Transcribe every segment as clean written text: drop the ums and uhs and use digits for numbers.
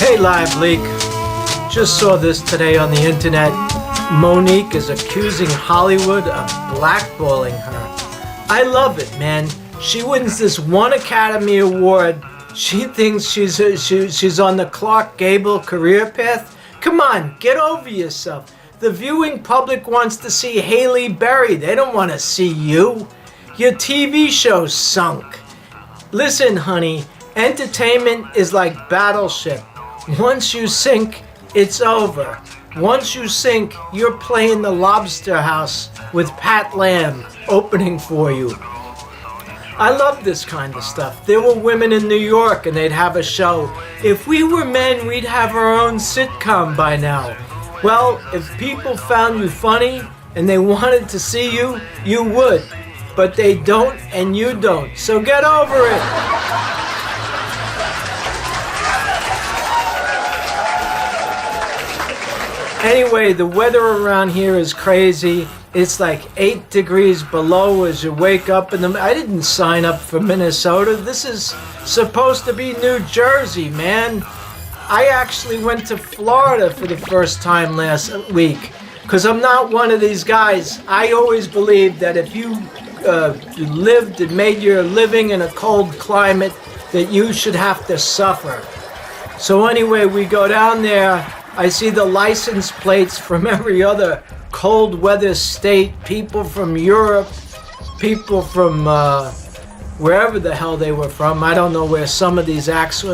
Hey Live Leak, just saw this today on the internet. Monique is accusing Hollywood of blackballing her. I love it, man. She wins this one Academy Award. She thinks she's on the Clark Gable career path. Come on, get over yourself. The viewing public wants to see Halle Berry. They don't want to see you. Your TV show sunk. Listen, honey, entertainment is like Battleship. Once you sink, it's over. Once you sink, you're playing the Lobster House with Pat Lamb opening for you. I love this kind of stuff. There were women in New York and they'd have a show. If we were men, we'd have our own sitcom by now. Well, if people found you funny and they wanted to see you, you would. But they don't and you don't. So get over it. Anyway, the weather around here is crazy. It's like 8 degrees below as you wake up in the... I didn't sign up for Minnesota. This is supposed to be New Jersey, man. I actually went to Florida for the first time last week because I'm not one of these guys. I always believed that if you lived and made your living in a cold climate, that you should have to suffer. So anyway, we go down there. I see the license plates from every other cold weather state, people from Europe, people from wherever the hell they were from. I don't know where some of these accents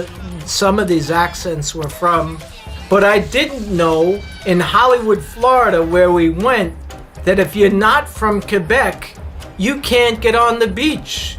were from. But I didn't know in Hollywood, Florida, where we went, that if you're not from Quebec, you can't get on the beach.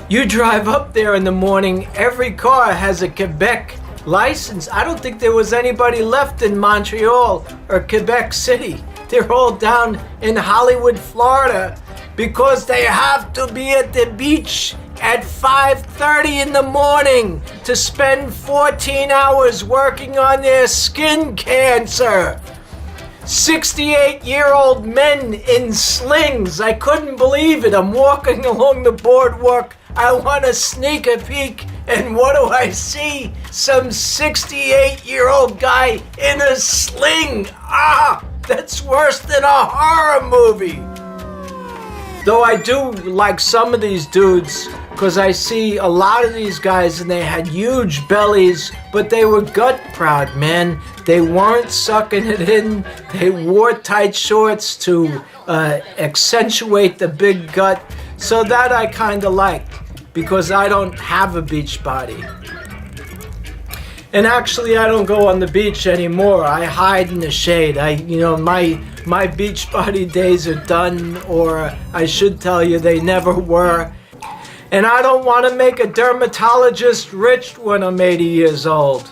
You drive up there in the morning, every car has a Quebec license. I don't think there was anybody left in Montreal or Quebec City. They're all down in Hollywood, Florida, because they have to be at the beach at 5:30 in the morning to spend 14 hours working on their skin cancer. 68-year-old men in slings. I couldn't believe it. I'm walking along the boardwalk. I want to sneak a peek, and what do I see? Some 68-year-old guy in a sling. Ah, that's worse than a horror movie. Though I do like some of these dudes, because I see a lot of these guys and they had huge bellies, but they were gut proud, man. They weren't sucking it in. They wore tight shorts to accentuate the big gut. So that I kind of liked, because I don't have a beach body. And actually, I don't go on the beach anymore. I hide in the shade. My beach body days are done, or I should tell you, they never were. And I don't want to make a dermatologist rich when I'm 80 years old.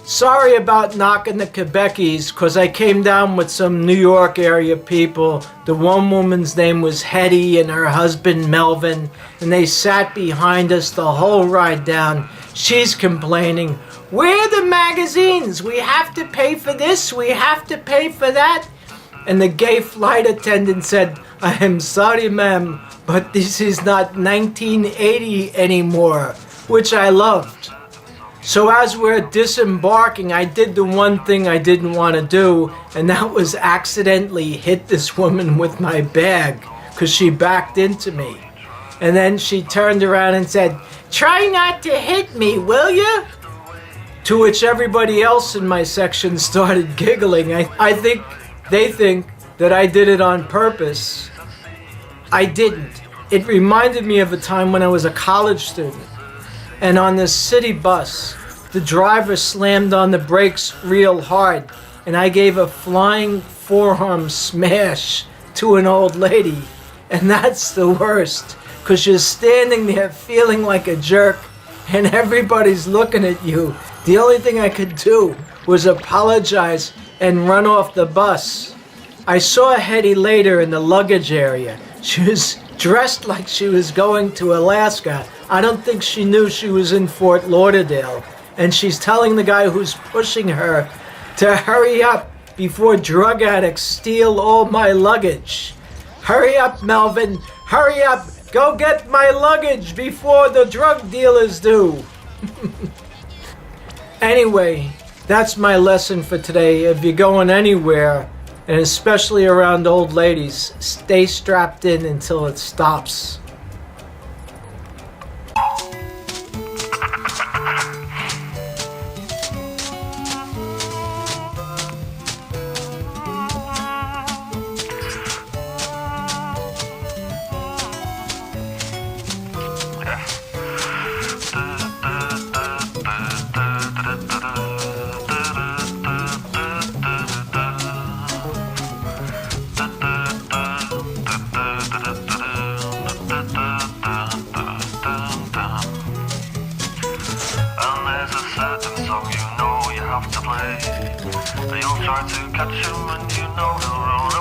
Sorry about knocking the Quebecies, because I came down with some New York area people. The one woman's name was Hetty and her husband Melvin, and they sat behind us the whole ride down. She's complaining, "Where are the magazines? We have to pay for this, we have to pay for that." And the gay flight attendant said, "I am sorry, ma'am, but this is not 1980 anymore," which I loved. So as we're disembarking, I did the one thing I didn't want to do, and that was accidentally hit this woman with my bag, because she backed into me. And then she turned around and said, "Try not to hit me, will you?" To which everybody else in my section started giggling. I think they think that I did it on purpose. I didn't. It reminded me of a time when I was a college student. And on this city bus, the driver slammed on the brakes real hard, and I gave a flying forearm smash to an old lady. And that's the worst, because you're standing there feeling like a jerk, and everybody's looking at you. The only thing I could do was apologize and run off the bus. I saw Hetty later in the luggage area. She was dressed like she was going to Alaska. I don't think she knew she was in Fort Lauderdale. And she's telling the guy who's pushing her to hurry up before drug addicts steal all my luggage. "Hurry up, Melvin, hurry up, go get my luggage before the drug dealers do." Anyway, That's my lesson for today. If you're going anywhere, and especially around old ladies, stay strapped in until it stops. And there's a certain song you know you have to play. You'll try to catch him and you know he'll run